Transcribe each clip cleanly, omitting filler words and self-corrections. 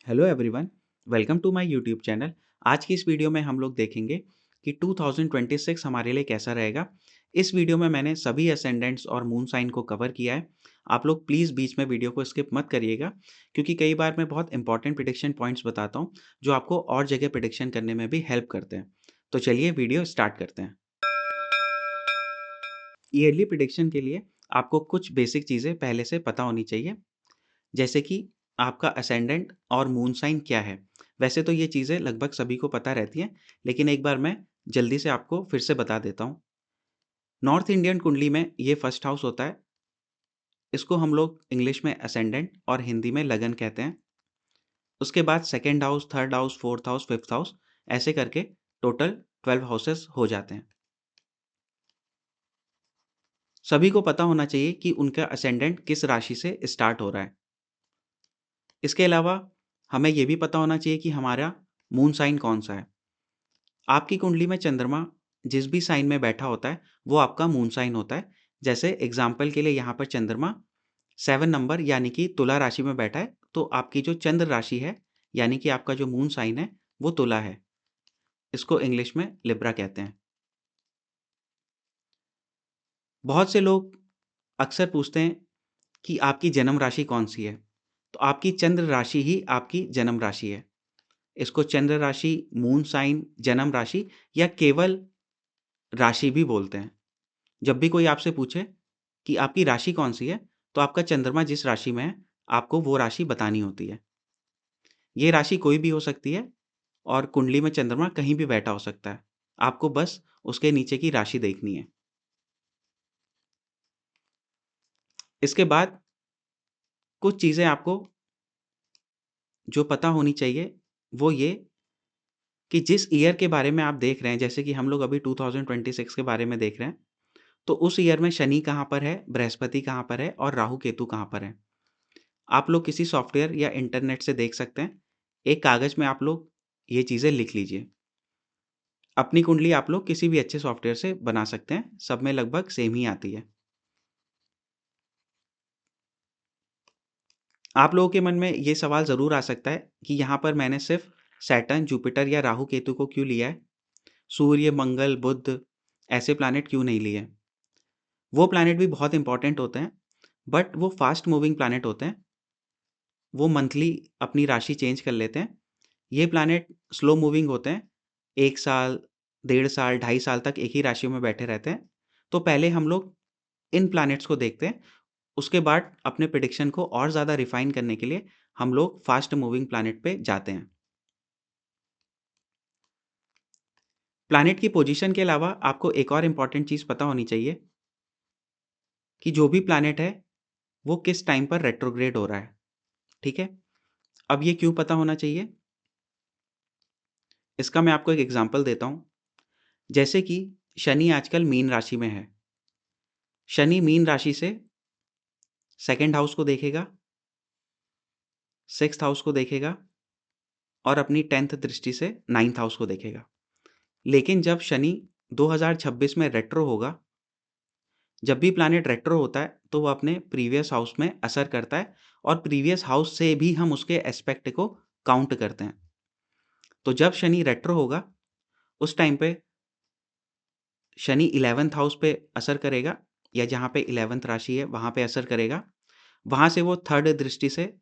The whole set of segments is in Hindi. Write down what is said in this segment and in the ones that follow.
Hello everyone, welcome to my YouTube channel. आज की इस वीडियो में हम लोग देखेंगे कि 2026 हमारे लिए कैसा रहेगा। इस वीडियो में मैंने सभी असेंडेंट्स और मून साइन को कवर किया है। आप लोग प्लीज़ बीच में वीडियो को स्किप मत करिएगा, क्योंकि कई बार मैं बहुत इंपॉर्टेंट प्रिडिक्शन पॉइंट्स बताता हूँ जो आपको और जगह प्रिडिक्शन करने में भी हेल्प करते हैं। तो चलिए वीडियो स्टार्ट करते हैं। ईयरली प्रिडिक्शन के लिए आपको कुछ बेसिक चीज़ें पहले से पता होनी चाहिए, जैसे कि आपका असेंडेंट और मून साइन क्या है। वैसे तो ये चीज़ें लगभग सभी को पता रहती हैं, लेकिन एक बार मैं जल्दी से आपको फिर से बता देता हूँ। नॉर्थ इंडियन कुंडली में ये फर्स्ट हाउस होता है। इसको हम लोग इंग्लिश में असेंडेंट और हिंदी में लगन कहते हैं। उसके बाद second house, third house, fourth house, fifth house, ऐसे करके टोटल 12 हाउसेस हो जाते हैं। सभी को पता होना चाहिए कि उनका असेंडेंट किस राशि से स्टार्ट हो रहा है। इसके अलावा हमें ये भी पता होना चाहिए कि हमारा मून साइन कौन सा है। आपकी कुंडली में चंद्रमा जिस भी साइन में बैठा होता है वो आपका मून साइन होता है। जैसे एग्जाम्पल के लिए यहाँ पर चंद्रमा 7 नंबर यानी कि तुला राशि में बैठा है, तो आपकी जो चंद्र राशि है यानी कि आपका जो मून साइन है वो तुला है। इसको इंग्लिश में लिब्रा कहते हैं। बहुत से लोग अक्सर पूछते हैं कि आपकी जन्म राशि कौन सी है। तो आपकी चंद्र राशि ही आपकी जन्म राशि है। इसको चंद्र राशि, मून साइन, जन्म राशि या केवल राशि भी बोलते हैं। जब भी कोई आपसे पूछे कि आपकी राशि कौन-सी है, तो आपका चंद्रमा जिस राशि में है, आपको वो राशि बतानी होती है। ये राशि कोई भी हो सकती है और कुंडली में चंद्रमा कहीं भी बैठा हो सकता है। आपको बस उसके नीचे की राशि देखनी है। इसके बाद कुछ चीज़ें आपको जो पता होनी चाहिए, वो ये कि जिस ईयर के बारे में आप देख रहे हैं, जैसे कि हम लोग अभी 2026 के बारे में देख रहे हैं, तो उस ईयर में शनि कहाँ पर है, बृहस्पति कहाँ पर है और राहु केतु कहाँ पर है। आप लोग किसी सॉफ्टवेयर या इंटरनेट से देख सकते हैं। एक कागज़ में आप लोग ये चीज़ें लिख लीजिए। अपनी कुंडली आप लोग किसी भी अच्छे सॉफ्टवेयर से बना सकते हैं, सब में लगभग सेम ही आती है। आप लोगों के मन में ये सवाल ज़रूर आ सकता है कि यहाँ पर मैंने सिर्फ़ सैटर्न, जुपिटर या राहु केतु को क्यों लिया है? सूर्य, मंगल, बुध ऐसे प्लैनेट क्यों नहीं लिए? वो प्लैनेट भी बहुत इंपॉर्टेंट होते हैं, बट वो फ़ास्ट मूविंग प्लैनेट होते हैं। वो मंथली अपनी राशि चेंज कर लेते हैं। ये प्लैनेट स्लो मूविंग होते हैं। 1 साल, 1.5 साल, 2.5 साल तक एक ही राशि में बैठे रहते हैं। तो पहले हम लोग इन प्लैनेट्स को देखते हैं। उसके बाद अपने प्रेडिक्शन को और ज़्यादा रिफ़ाइन करने के लिए हम लोग फ़ास्ट मूविंग प्लैनेट पे जाते हैं। प्लैनेट की पोज़ीशन के अलावा आपको एक और इम्पोर्टेंट चीज़ पता होनी चाहिए कि जो भी प्लैनेट है, वो किस टाइम पर रेट्रोग्रेड हो रहा है, ठीक है? अब ये क्यों पता होना चाहिए? इसका मैं आपको एक एग्ज़ाम्पल देता हूँ। जैसे कि शनि आजकल मीन राशि में है। शनि मीन राशि से सेकंड हाउस को देखेगा, सिक्स्थ हाउस को देखेगा और अपनी 10th दृष्टि से नाइन्थ हाउस को देखेगा। लेकिन जब शनि 2026 में रेट्रो होगा, जब भी प्लैनेट रेट्रो होता है, तो वो अपने प्रीवियस हाउस में असर करता है और प्रीवियस हाउस से भी हम उसके एस्पेक्ट को काउंट करते हैं। तो जब शनि रेट्रो होगा, उस टाइम पे शनि 11th हाउस पे असर करेगा या जहाँ पे 11th राशि है, वहाँ पे असर करेगा। वहाँ से वो थर्ड दृष्टि से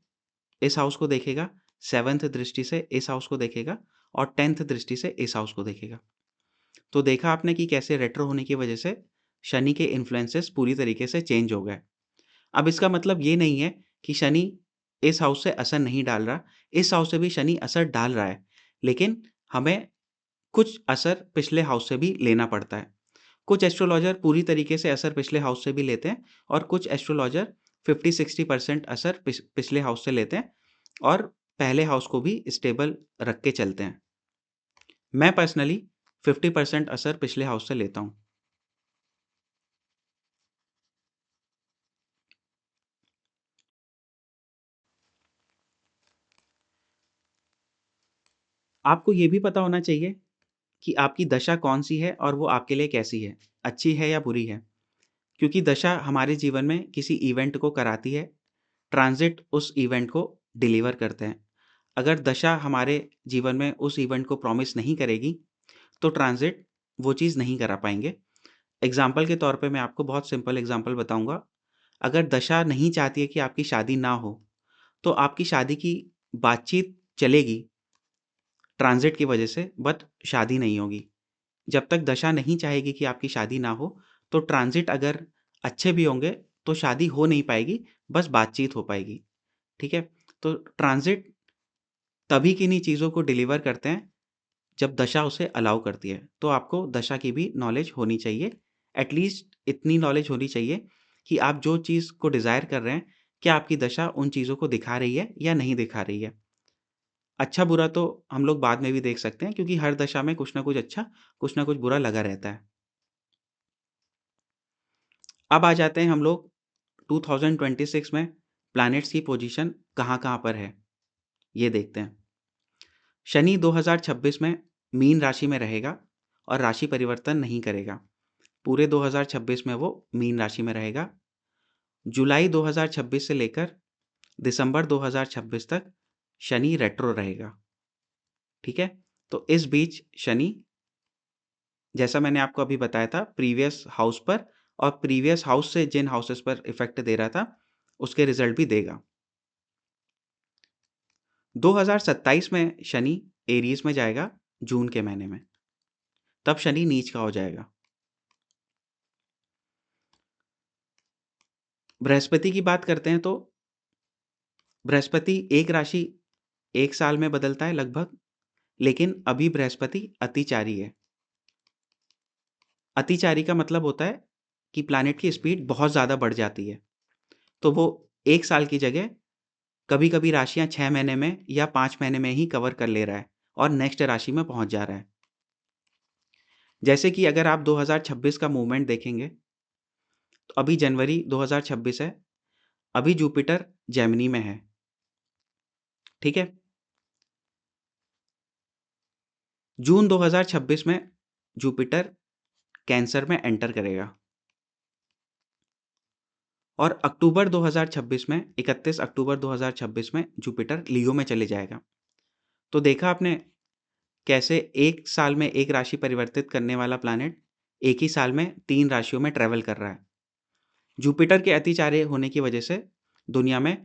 इस हाउस को देखेगा, 7th दृष्टि से इस हाउस को देखेगा और 10th दृष्टि से इस हाउस को देखेगा। तो देखा आपने कि कैसे रेट्रो होने की वजह से शनि के इन्फ्लुएंसेस पूरी तरीके से चेंज हो गए। अब इसका मतलब ये नहीं है कि शनि इस हाउस से असर नहीं डाल रहा, इस हाउस से भी शनि असर डाल रहा है। लेकिन हमें कुछ असर पिछले हाउस से भी लेना पड़ता है। कुछ एस्ट्रोलॉजर पूरी तरीके से असर पिछले हाउस से भी लेते हैं और कुछ एस्ट्रोलॉजर 50-60% असर पिछले हाउस से लेते हैं और पहले हाउस को भी स्टेबल रख के चलते हैं। मैं पर्सनली 50% असर पिछले हाउस से लेता हूँ। आपको ये भी पता होना चाहिए कि आपकी दशा कौन-सी है और वो आपके लिए कैसी है, अच्छी है या बुरी है। क्योंकि दशा हमारे जीवन में किसी इवेंट को कराती है, ट्रांज़िट उस इवेंट को डिलीवर करते हैं। अगर दशा हमारे जीवन में उस इवेंट को प्रॉमिस नहीं करेगी, तो ट्रांज़िट वो चीज़ नहीं करा पाएँगे। एग्ज़ाम्पल के तौर पे मैं आपको बहुत सिंपल एग्ज़ाम्पल बताऊँगा। अगर दशा नहीं चाहती है कि आपकी शादी ना हो, तो आपकी शादी की बातचीत चलेगी ट्रांज़िट की वजह से, बट शादी नहीं होगी। जब तक दशा नहीं चाहेगी कि आपकी शादी ना हो, तो ट्रांज़िट अगर अच्छे भी होंगे, तो शादी हो नहीं पाएगी, बस बातचीत हो पाएगी। ठीक है? तो ट्रांज़िट तभी किन्हीं चीज़ों को डिलीवर करते हैं, जब दशा उसे अलाउ करती है। तो आपको दशा की भी नॉलेज होनी चाहिए। एट लीस्ट इतनी नॉलेज होनी चाहिए कि आप जो चीज़ को डिज़ायर कर रहे हैं, क्या आपकी दशा उन चीज़ों को दिखा रही है या नहीं दिखा रही है। अच्छा-बुरा तो हम लोग बाद में भी देख सकते हैं, क्योंकि हर दशा में कुछ न कुछ अच्छा, कुछ न कुछ बुरा लगा रहता है। अब आ जाते हैं हम लोग 2026 में प्लैनेट्स की पोज़ीशन कहाँ-कहाँ पर है, ये देखते हैं। शनि 2026 में मीन राशि में रहेगा और राशि परिवर्तन नहीं करेगा। पूरे 2026 में वो मीन राशि में रहेगा। जुलाई 2026 से लेकर दिसंबर 2026 तक शनि रेट्रो रहेगा। ठीक है? तो इस बीच शनि, जैसा मैंने आपको अभी बताया था, प्रीवियस हाउस पर और प्रीवियस हाउस से जिन हाउसेस पर इफ़ेक्ट दे रहा था, उसके रिज़ल्ट भी देगा। 2027 में शनि एरीज़ में जाएगा जून के महीने में, तब शनि नीच का हो जाएगा। बृहस्पति की बात करते हैं तो बृहस्पति एक राशि 1 साल में बदलता है लगभग, लेकिन अभी बृहस्पति अतिचारी है। अतिचारी का मतलब होता है कि प्लैनेट की स्पीड बहुत ज़्यादा बढ़ जाती है। तो वो 1 साल की जगह कभी-कभी राशियाँ 6 महीने में या 5 महीने में ही कवर कर ले रहा है और नेक्स्ट राशि में पहुँच जा रहा है। जैसे कि अगर आप 2026 का मूवमेंट देखेंगे, तो अभी जनवरी 2026 है, अभी जुपिटर जेमिनी में है। ठीक है? जून 2026 में जुपिटर कैंसर में एंटर करेगा और अक्टूबर 2026 में 31 अक्टूबर 2026 में जुपिटर लियो में चले जाएगा। तो देखा आपने कैसे 1 साल में 1 राशि परिवर्तित करने वाला प्लैनेट एक ही साल में 3 राशियों में ट्रैवल कर रहा है। जुपिटर के अतिचार्य होने की वजह से दुनिया में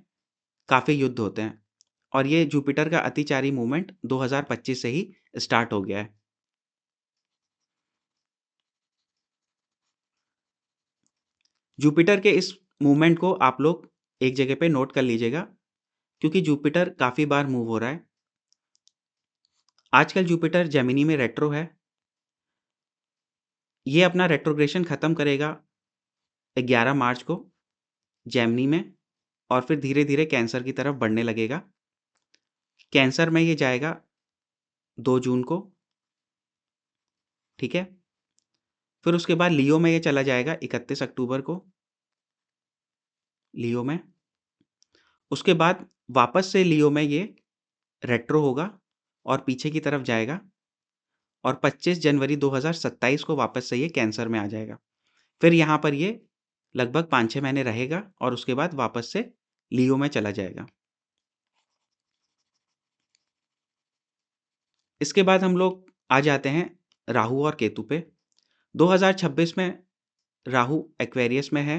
काफ़ी युद्ध होते हैं और ये जुपिटर का अतिचारी मूवमेंट 2025 से ही स्टार्ट हो गया है। जुपिटर के इस मूवमेंट को आप लोग एक जगह पे नोट कर लीजिएगा, क्योंकि जुपिटर काफ़ी बार मूव हो रहा है। आजकल जुपिटर जेमिनी में रेट्रो है। ये अपना रेट्रोग्रेशन खत्म करेगा 11 मार्च को जेमिनी में और फिर धीरे-धीरे कैंसर की तरफ बढ़ने लगेगा। कैंसर में ये जाएगा 2 जून को, ठीक है? फिर उसके बाद लियो में ये चला जाएगा 31 अक्टूबर को, लियो में। उसके बाद वापस से लियो में ये रेट्रो होगा और पीछे की तरफ जाएगा और 25 जनवरी 2027 को वापस से ये कैंसर में आ जाएगा। फिर यहाँ पर ये लगभग 5-6 महीने रहेगा और उसके बाद वापस से लियो में चला जाएगा। इसके बाद हम लोग आ जाते हैं राहु और केतु पे। 2026 में राहु एक्वेरियस में है,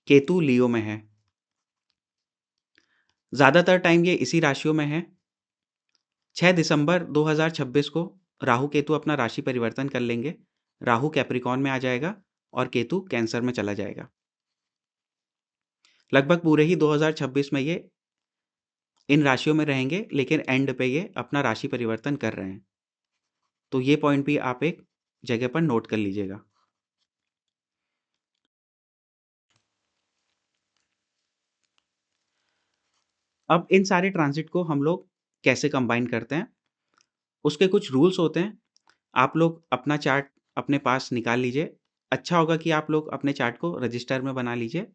केतु लियो में है। ज़्यादातर टाइम ये इसी राशियों में है। 6 दिसंबर 2026 को राहु केतु अपना राशि परिवर्तन कर लेंगे। राहु कैप्रिकॉर्न में आ जाएगा और केतु कैंसर में चला जाएगा। लगभग पूरे ही 2026 में ये इन राशियों में रहेंगे, लेकिन एंड पे ये अपना राशि परिवर्तन कर रहे हैं। तो ये पॉइंट भी आप एक जगह पर नोट कर लीजिएगा। अब इन सारे ट्रांजिट को हम लोग कैसे कंबाइन करते हैं, उसके कुछ रूल्स होते हैं। आप लोग अपना चार्ट अपने पास निकाल लीजिए। अच्छा होगा कि आप लोग अपने चार्ट को रजिस्टर में बना लीजिए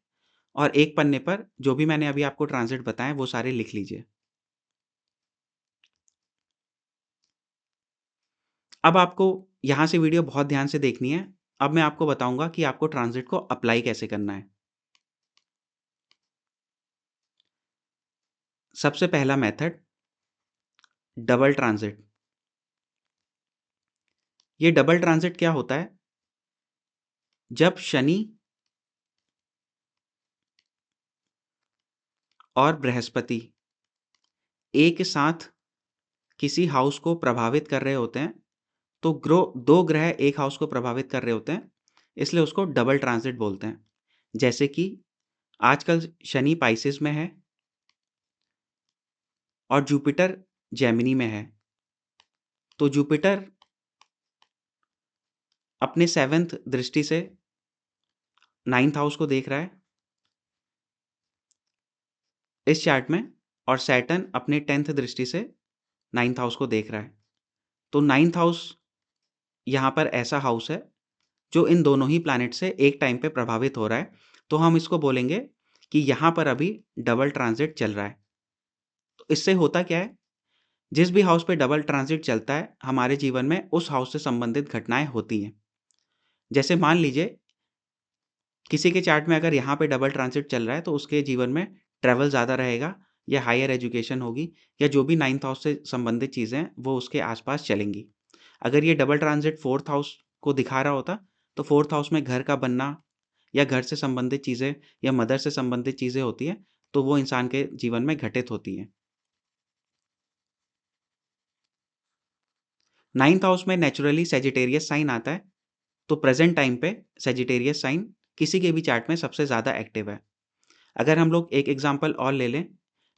और एक पन्ने पर जो भी मैंने अभी आपको ट्रांजिट बताएँ, वो सारे लिख लीजिए। अब आपको यहाँ से वीडियो बहुत ध्यान से देखनी है। अब मैं आपको बताऊँगा कि आपको ट्रांजिट को अप्लाई कैसे करना है। सबसे पहला मेथड डबल ट्रांजिट। ये डबल ट्रांजिट क्या होता है? जब शनि और बृहस्पति एक साथ किसी हाउस को प्रभावित कर रहे होते हैं, तो दो ग्रह एक हाउस को प्रभावित कर रहे होते हैं, इसलिए उसको डबल ट्रांजिट बोलते हैं। जैसे कि आजकल शनि पाइसेस में है और जुपिटर जेमिनी में है। तो जुपिटर अपने 7th दृष्टि से 9th हाउस को देख रहा है इस चार्ट में, और सैटर्न अपने 10th दृष्टि से 9th हाउस को देख रहा है। तो 9th हाउस यहाँ पर ऐसा हाउस है जो इन दोनों ही प्लैनेट से एक टाइम पे प्रभावित हो रहा है। तो हम इसको बोलेंगे कि यहाँ पर अभी डबल ट्रांजिट चल रहा है। तो इससे होता क्या है? जिस भी हाउस पे डबल ट्रांजिट चलता है, हमारे जीवन में उस हाउस से संबंधित घटनाएं होती हैं। जैसे मान लीजिए किसी के चार्ट में अगर यहाँ पे डबल ट्रांजिट चल रहा है, तो उसके जीवन में ट्रैवल ज़्यादा रहेगा, या हायर एजुकेशन होगी, या जो भी 9th हाउस से संबंधित चीज़ें हैं वो उसके आसपास चलेंगी। अगर ये डबल ट्रांजिट 4th हाउस को दिखा रहा होता, तो 4th हाउस में घर का बनना या घर से संबंधित चीज़ें या मदर से संबंधित चीज़ें होती हैं, तो वो इंसान के जीवन में घटित होती हैं। 9th हाउस में नेचुरली सैजिटेरियस साइन आता है, तो प्रेजेंट टाइम पे सैजिटेरियस साइन किसी के भी चार्ट में सबसे ज़्यादा एक्टिव है। अगर हम लोग एक एग्जांपल और ले लें,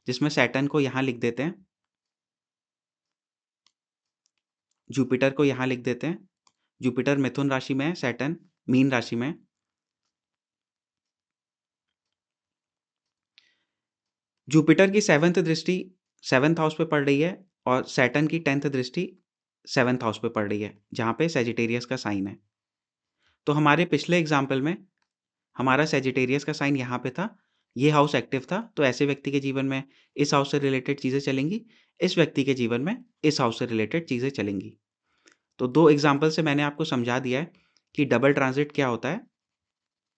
जिसमें सैटर्न को यहाँ लिख देते हैं, जुपिटर को यहाँ लिख देते हैं। जुपिटर मिथुन राशि में है, सैटर्न मीन राशि में है। जुपिटर की 7th दृष्टि 7th हाउस पे पड़ रही है, और सैटर्न की 10th दृष्टि 7th हाउस पे पड़ रही है, जहाँ पे सैजिटेरियस का साइन है। तो हमारे पिछले एग्जाम्पल में हमारा सैजिटेरियस का साइन यहाँ पे था, ये हाउस एक्टिव था, तो ऐसे व्यक्ति के जीवन में इस हाउस से रिलेटेड चीज़ें चलेंगी, इस व्यक्ति के जीवन में इस हाउस से रिलेटेड चीज़ें चलेंगी। तो 2 एग्जाम्पल से मैंने आपको समझा दिया है कि डबल ट्रांजिट क्या होता है।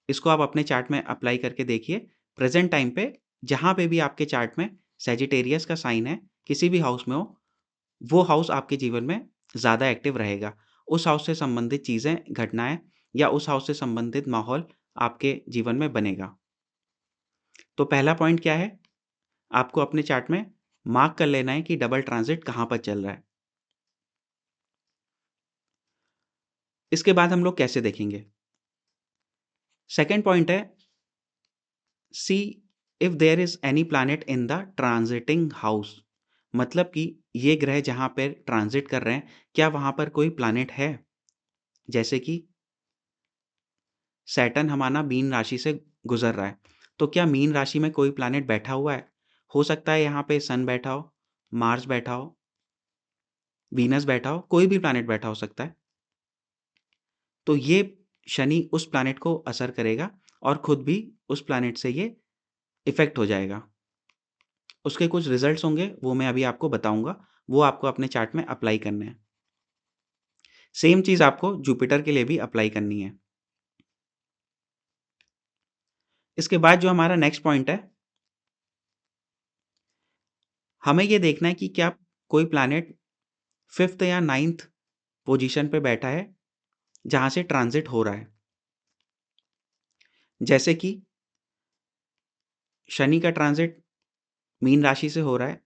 इसको आप अपने चार्ट में अप्लाई करके देखिए। प्रेजेंट टाइम पे जहाँ पे भी आपके चार्ट में सैजिटेरियस का साइन है, किसी भी हाउस में हो, वो हाउस आपके जीवन में ज़्यादा एक्टिव रहेगा। उस हाउस से संबंधित चीज़ें, घटनाएँ या उस हाउस से संबंधित माहौल आपके जीवन में बनेगा। तो पहला पॉइंट क्या है? आपको अपने चार्ट में मार्क कर लेना है कि डबल ट्रांजिट कहाँ पर चल रहा है। इसके बाद हम लोग कैसे देखेंगे? सेकंड पॉइंट है, see if there is any planet in the transiting house. मतलब कि ये ग्रह जहाँ पर ट्रांजिट कर रहे हैं, क्या वहाँ पर कोई प्लैनेट है? जैसे कि सैटर्न हमारा मीन राशि से गुजर रहा है, तो क्या मीन राशि में कोई प्लैनेट बैठा हुआ है? हो सकता है यहाँ पे सन बैठा हो, मार्स बैठा हो, वीनस बैठा हो, कोई भी प्लैनेट बैठा हो सकता है। तो ये शनि उस प्लैनेट को असर करेगा और खुद भी उस प्लैनेट से ये इफ़ेक्ट हो जाएगा। उसके कुछ रिजल्ट्स होंगे, वो मैं अभी आपको बताऊँगा, वो आपको अपने चार्ट में अप्लाई करने हैं। सेम चीज़ आपको जुपिटर के लिए भी अप्लाई करनी है। इसके बाद जो हमारा नेक्स्ट पॉइंट है, हमें ये देखना है कि क्या कोई प्लैनेट 5th या 9th पोजीशन पे बैठा है, जहाँ से ट्रांजिट हो रहा है। जैसे कि शनि का ट्रांजिट मीन राशि से हो रहा है,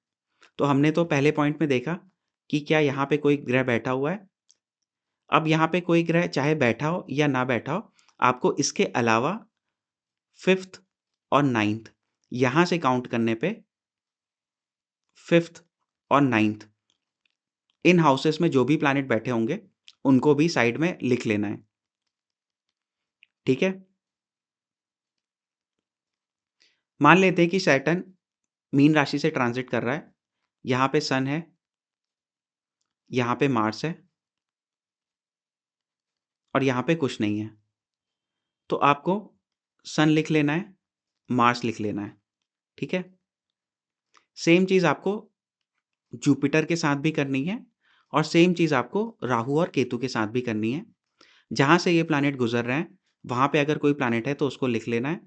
तो हमने तो पहले पॉइंट में देखा कि क्या यहाँ पे कोई ग्रह बैठा हुआ है। अब यहाँ पे कोई ग्रह चाहे बैठा हो या ना बैठा हो, आपको इसके अलावा 5th और 9th यहाँ से काउंट करने पे 5th और 9th इन हाउसेस में जो भी प्लैनेट बैठे होंगे, उनको भी साइड में लिख लेना है। ठीक है? मान लेते हैं कि सैटर्न मीन राशि से ट्रांजिट कर रहा है। यहाँ पे सन है, यहाँ पे मार्स है और यहाँ पे कुछ नहीं है। तो आपको सन लिख लेना है, मार्स लिख लेना है। ठीक है? सेम चीज़ आपको जुपिटर के साथ भी करनी है, और सेम चीज़ आपको राहु और केतु के साथ भी करनी है। जहाँ से ये प्लैनेट गुजर रहे हैं, वहाँ पे अगर कोई प्लैनेट है तो उसको लिख लेना है।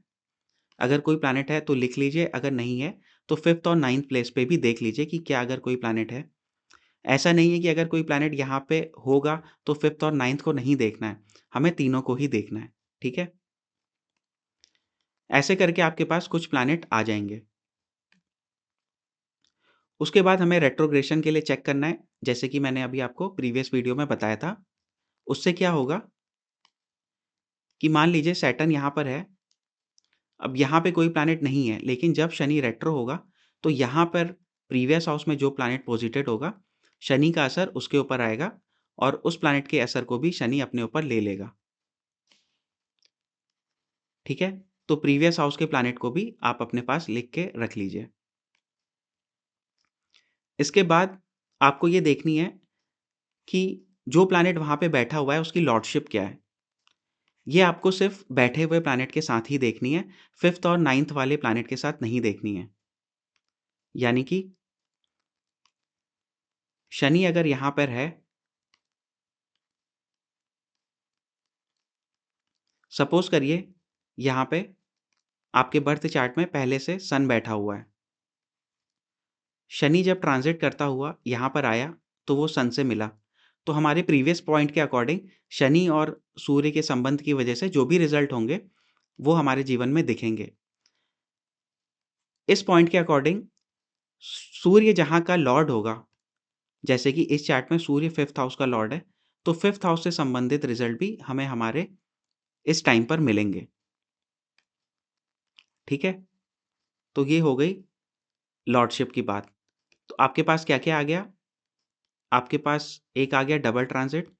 अगर कोई प्लैनेट है तो लिख लीजिए, अगर नहीं है तो 5th और 9th प्लेस पे भी देख लीजिए कि क्या अगर कोई प्लैनेट है। ऐसा नहीं है कि अगर कोई प्लैनेट यहाँ पे होगा तो 5th और 9th को नहीं देखना है, हमें तीनों को ही देखना है, ठीक है? ऐसे करके आपके पास कुछ प्लैनेट आ जाएँगे। उसके बाद हमें रेट्रोग्रेशन के लिए चेक करना है, जैसे कि मैंने अभी आपको प्रीवियस वीडियो में बताया था। उससे क्या होगा कि मान लीजिए सैटर्न यहाँ पर है, अब यहाँ पे कोई प्लैनेट नहीं है, लेकिन जब शनि रेट्रो होगा, तो यहाँ पर प्रीवियस हाउस में जो प्लैनेट पोज़िटेड होगा, शनि का असर उसके ऊपर आएगा और उस प्लैनेट के असर को भी शनि अपने ऊपर ले लेगा। ठीक है? तो प्रीवियस हाउस के प्लैनेट को भी आप अपने पास लिख के रख लीजिए। इसके बाद आपको ये देखनी है कि जो प्लैनेट वहाँ पे बैठा हुआ है, उसकी लॉर्डशिप क्या है? ये आपको सिर्फ़ बैठे हुए प्लैनेट के साथ ही देखनी है, 5th और 9th वाले प्लैनेट के साथ नहीं देखनी है। यानी कि शनि अगर यहाँ पर है, सपोज़ करिए यहाँ पे आपके बर्थ चार्ट में पहले से सन बैठा हुआ है। शनि जब ट्रांज़िट करता हुआ यहाँ पर आया, तो वो सन से मिला। तो हमारे प्रीवियस पॉइंट के अकॉर्डिंग शनि और सूर्य के संबंध की वजह से जो भी रिज़ल्ट होंगे, वो हमारे जीवन में दिखेंगे। इस पॉइंट के अकॉर्डिंग सूर्य जहाँ का लॉर्ड होगा, जैसे कि इस चार्ट में सूर्य 5th हाउस का लॉर्ड है, तो 5th हाउस से संबंधित रिज़ल्ट भी हमें हमारे इस टाइम पर मिलेंगे। ठीक है? तो ये हो गई लॉर्डशिप की बात। तो आपके पास क्या-क्या आ गया? आपके पास एक आ गया डबल ट्रांज़िट,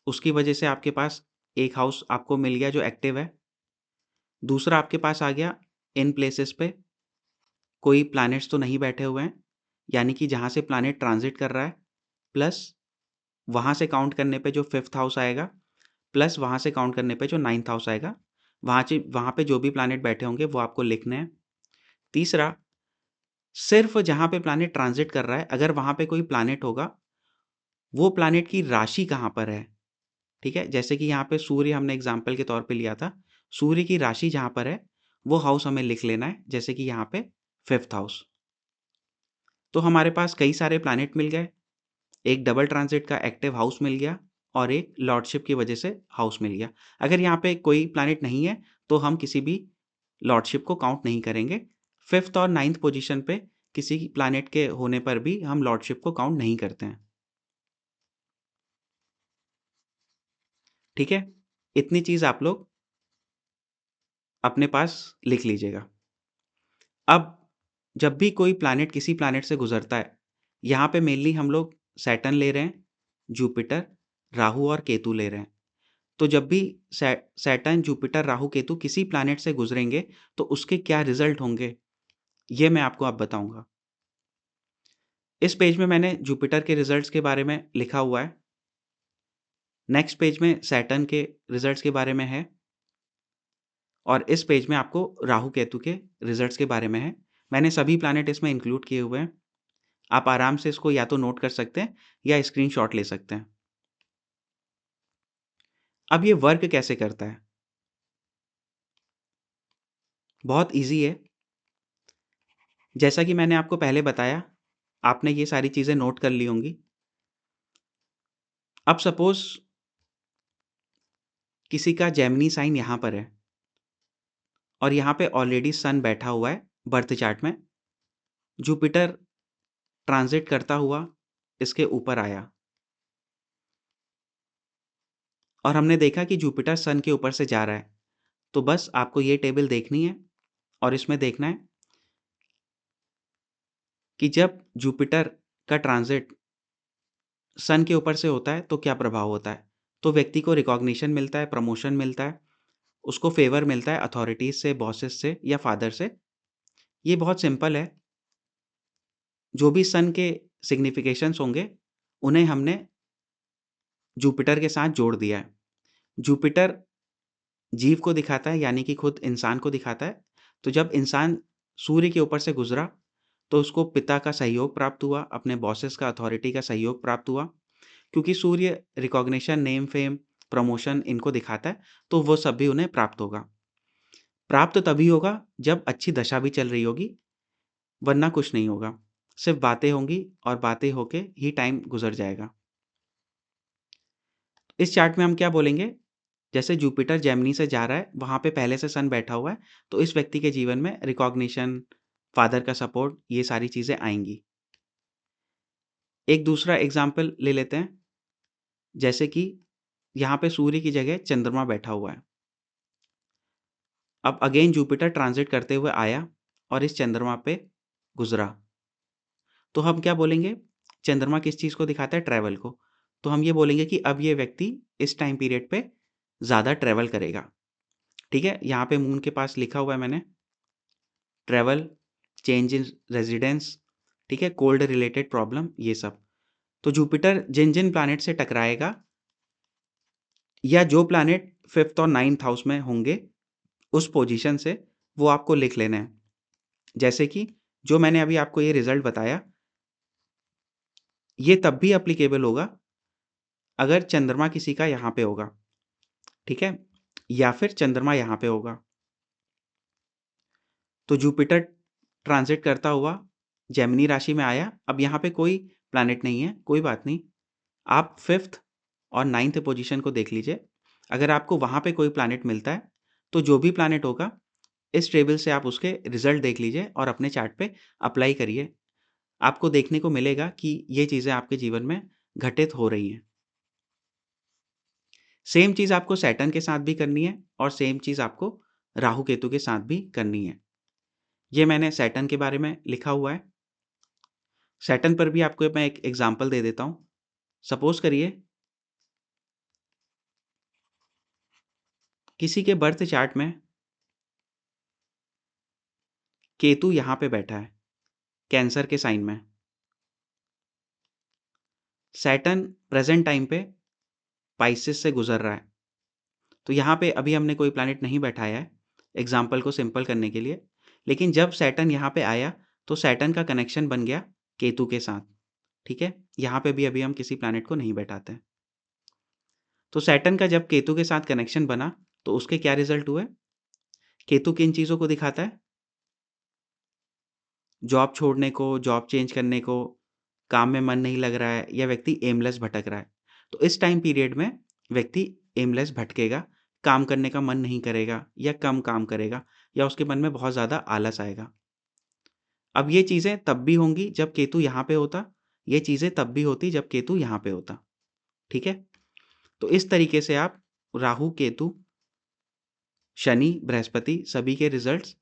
उसकी वजह से आपके पास एक हाउस आपको मिल गया जो एक्टिव है। दूसरा आपके पास आ गया इन प्लेसेस पे कोई प्लैनेट्स तो नहीं बैठे हुए हैं, यानी कि जहाँ से प्लैनेट ट्रांज़िट कर रहा है, प्लस वहाँ से काउंट करने पे जो 5th हाउस आएगा, प्लस वहाँ से काउंट करने पे जो 9th हाउस आएगा, वहाँ पे जो भी प्लैनेट बैठे होंगे वो आपको लिखने हैं। तीसरा, सिर्फ़ जहाँ पे प्लैनेट ट्रांज़िट कर रहा है, अगर वहाँ पे कोई प्लैनेट होगा, वो प्लैनेट की राशि कहाँ पर है, ठीक है? जैसे कि यहाँ पे सूर्य हमने एग्ज़ाम्पल के तौर पे लिया था, सूर्य की राशि जहाँ पर है, वो हाउस हमें लिख लेना है, जैसे कि यहाँ पे 5th हाउस। तो हमारे पास कई सारे प्लैनेट मिल गए, एक डबल ट्रांज़िट का एक्टिव हाउस मिल गया और एक लॉर्डशिप की वजह से हाउस मिल गया। अगर यहाँ पे कोई प्लैनेट नहीं है, तो हम किसी भी लॉर्डशिप को काउंट नहीं करेंगे। 5th और 9th पोज़ीशन पे किसी प्लैनेट के होने पर भी हम लॉर्डशिप को काउंट नहीं करते हैं। ठीक है? इतनी चीज़ आप लोग अपने पास लिख लीजिएगा। अब जब भी कोई प्लैनेट किसी प्लैनेट से गुज़रता है, यहाँ पे मेनली हम लोग सैटर्न ले रहे हैं, जुपिटर, राहु और केतु ले रहे हैं। तो जब भी सैटर्न, जुपिटर, राहु, केतु किसी प्लैनेट से गुज़रेंगे, तो उसके क्या रिज़ल्ट होंगे, ये मैं आपको अब बताऊँगा। इस पेज में मैंने जुपिटर के रिज़ल्ट्स के बारे में लिखा हुआ है। नेक्स्ट पेज में सैटर्न के रिज़ल्ट्स के बारे में है और इस पेज में आपको राहु, केतु के रिज़ल्ट्स के बारे में है। मैंने सभी प्लैनेट इसमें इंक्लूड किए हुए हैं। आप आराम से इसको या तो नोट कर सकते हैं या स्क्रीनशॉट ले सकते हैं। अब ये वर्क कैसे करता है? बहुत ईज़ी है। जैसा कि मैंने आपको पहले बताया, आपने ये सारी चीज़ें नोट कर ली होंगी। अब सपोज़ किसी का जेमिनी साइन यहाँ पर है और यहाँ पे ऑलरेडी सन बैठा हुआ है बर्थ चार्ट में। जुपिटर ट्रांज़िट करता हुआ इसके ऊपर आया और हमने देखा कि जुपिटर सन के ऊपर से जा रहा है। तो बस आपको ये टेबल देखनी है और इसमें देखना है कि जब जुपिटर का ट्रांज़िट सन के ऊपर से होता है तो क्या प्रभाव होता है। तो व्यक्ति को रिकॉग्निशन मिलता है, प्रमोशन मिलता है, उसको फ़ेवर मिलता है अथॉरिटीज़ से, बॉसेस से या फ़ादर से। ये बहुत सिंपल है। जो भी सन के सिग्निफिकेशंस होंगे, उन्हें हमने जुपिटर के साथ जोड़ दिया है। जुपिटर जीव को दिखाता है यानी कि खुद इंसान को दिखाता है। तो जब इंसान सूर्य के ऊपर से गुज़रा, तो उसको पिता का सहयोग प्राप्त हुआ, अपने बॉसेस का, अथॉरिटी का सहयोग प्राप्त हुआ। क्योंकि सूर्य रिकॉग्निशन, नेम, फेम, प्रमोशन इनको दिखाता है, तो वो सब भी उन्हें प्राप्त होगा। प्राप्त तभी होगा जब अच्छी दशा भी चल रही होगी, वरना कुछ नहीं होगा। सिर्फ़ बातें होंगी और बातें होके ही टाइम गुज़र जाएगा। इस चार्ट में हम क्या बोलेंगे? जैसे जुपिटर जेमिनी से जा रहा है, वहाँ पे पहले से सन बैठा हुआ है, तो इस व्यक्ति के जीवन में रिकॉग्निशन, फादर का सपोर्ट, ये सारी चीज़ें आएँगी। एक दूसरा एग्ज़ाम्पल ले लेते हैं, जैसे कि यहाँ पे सूर्य की जगह चंद्रमा बैठा हुआ है। अब अगेन जुपिटर ट्रांज़िट करते हुए आया और इस चंद्रमा पे गुज़रा। तो हम क्या बोलेंगे? चंद्रमा किस चीज़ को दिखाता है? ट्रैवल को। तो हम ये बोलेंगे कि अब ये व्यक्ति इस टाइम पीरियड पे ज़्यादा ट्रैवल करेगा। ठीक है? यहाँ पे मून के पास लिखा हुआ है मैंने, ट्रैवल, चेंज इन रेज़िडेंस, ठीक है? कोल्ड रिलेटेड प्रॉब्लम, ये सब। तो जुपिटर जिन-जिन प्लैनेट से टकराएगा या जो प्लैनेट 5th और 9th हाउस में होंगे, उस पोज़ीशन से वो आपको लिख लेना है। जैसे कि जो मैंने अभी आपको ये रिज़ल्ट बताया, ये तब भी एप्लीकेबल होगा अगर चंद्रमा किसी का यहाँ पे होगा, ठीक है? या फिर चंद्रमा यहाँ पे होगा। तो जुपिटर ट्रांज़िट करता हुआ जेमिनी राशि में आया, अब यहाँ पे कोई प्लैनेट नहीं है, कोई बात नहीं। आप 5th और 9th पोज़ीशन को देख लीजिए। अगर आपको वहाँ पे कोई प्लैनेट मिलता है, तो जो भी प्लैनेट होगा, इस टेबल से आप उसके रिज़ल्ट देख लीजिए और अपने चार्ट पे अप्लाई करिए। आपको देखने को मिलेगा कि ये चीज़ें आपके जीवन में घटित हो रही हैं। सेम चीज़ आपको सैटर्न के साथ भी करनी है और सेम चीज़ आपको राहु केतु के साथ भी करनी है। ये मैंने सैटर्न के बारे में लिखा हुआ है। सैटर्न पर भी आपको मैं एक एग्ज़ाम्पल दे देता हूँ। सपोज़ करिए किसी के बर्थ चार्ट में केतु यहाँ पे बैठा है, कैंसर के साइन में। सैटर्न प्रेज़ेंट टाइम पे पाइसेस से गुज़र रहा है। तो यहाँ पे अभी हमने कोई प्लैनेट नहीं बैठाया है, एग्ज़ाम्पल को सिंपल करने के लिए। लेकिन जब सैटर्न यहाँ पे आया, तो सैटर्न का कनेक्शन बन गया केतु के साथ, ठीक है? यहाँ पे भी अभी हम किसी प्लैनेट को नहीं बैठाते हैं। तो सैटर्न का जब केतु के साथ कनेक्शन बना, तो उसके क्या रिज़ल्ट हुए? केतु किन चीज़ों को दिखाता है? जॉब छोड़ने को, जॉब चेंज करने को, काम में मन नहीं लग रहा है या व्यक्ति एमलेस भटक रहा है। तो इस टाइम पीरियड में व्यक्ति एमलेस भटकेगा, काम करने का मन नहीं करेगा या कम काम करेगा या उसके मन में बहुत ज़्यादा आलस आएगा। अब ये चीज़ें तब भी होंगी जब केतु यहाँ पे होता, ये चीज़ें तब भी होती जब केतु यहाँ पे होता, ठीक है? तो इस तरीके से आप राहु, केतु, शनि, बृहस्पति सभी के रिज़ल्ट्स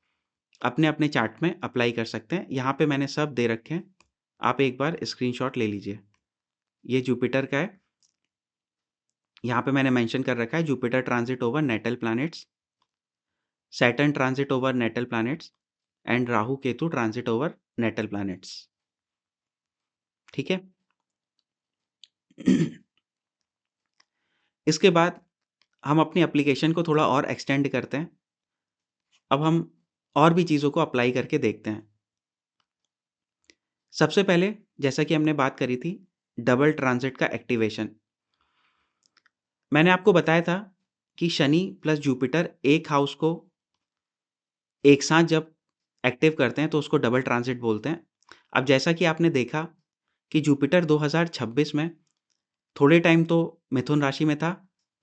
अपने-अपने चार्ट में अप्लाई कर सकते हैं। यहाँ पे मैंने सब दे रखे हैं, आप एक बार स्क्रीनशॉट ले लीजिए। ये जुपिटर का है, यहाँ पे मैंने मेंशन कर रखा है Jupiter transit over natal planets, Saturn transit over natal planets and Rahu Ketu transit over natal planets, ठीक है? इसके बाद हम अपनी एप्लीकेशन को थोड़ा और एक्सटेंड करते हैं। अब हम और भी चीज़ों को अप्लाई करके देखते हैं। सबसे पहले जैसा कि हमने बात करी थी डबल ट्रांजिट का एक्टिवेशन। मैंने आपको बताया था कि शनि प्लस जुपिटर एक हाउस को एक साथ जब एक्टिव करते हैं तो उसको डबल ट्रांजिट बोलते हैं। अब जैसा कि आपने देखा कि जुपिटर 2026 में थोड़े टाइम तो मिथुन राशि में था,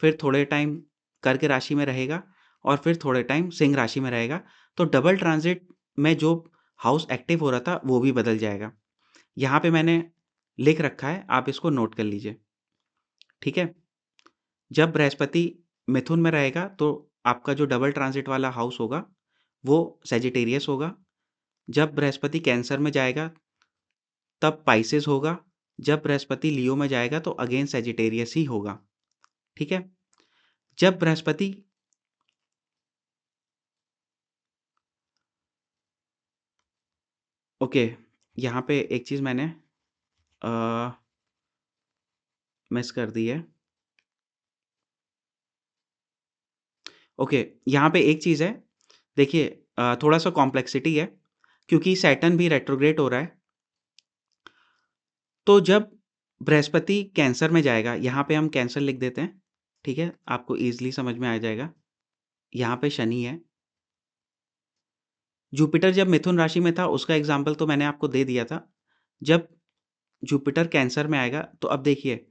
फिर थोड़े टाइम कर्क राशि में रहेगा और फिर थोड़े टाइम सिंह राशि में रहेगा। तो डबल ट्रांजिट में जो हाउस एक्टिव हो रहा था वो भी बदल जाएगा। यहाँ पे मैंने लिख रखा है, आप इसको नोट कर लीजिए, ठीक है? जब बृहस्पति मिथुन में रहेगा तो आपका जो डबल ट्रांजिट वाला हाउस होगा वो सैजिटेरियस होगा। जब बृहस्पति कैंसर में जाएगा तब पाइसेस होगा। जब बृहस्पति लियो में जाएगा तो अगेन सैजिटेरियस ही होगा, ठीक है? जब बृहस्पति ओके, यहाँ पे एक चीज़ मैंने मिस कर दी है। ओके, यहाँ पे एक चीज़ है, देखिए थोड़ा-सा कॉम्प्लेक्सिटी है क्योंकि सैटर्न भी रेट्रोग्रेड हो रहा है। तो जब बृहस्पति कैंसर में जाएगा, यहाँ पे हम कैंसर लिख देते हैं, ठीक है? आपको ईज़िली समझ में आ जाएगा। यहाँ पे शनि है, जुपिटर जब मिथुन राशि में था उसका एग्जाम्पल तो मैंने आपको दे दिया था। जब जुपिटर कैंसर में आएगा तो अब देखिए,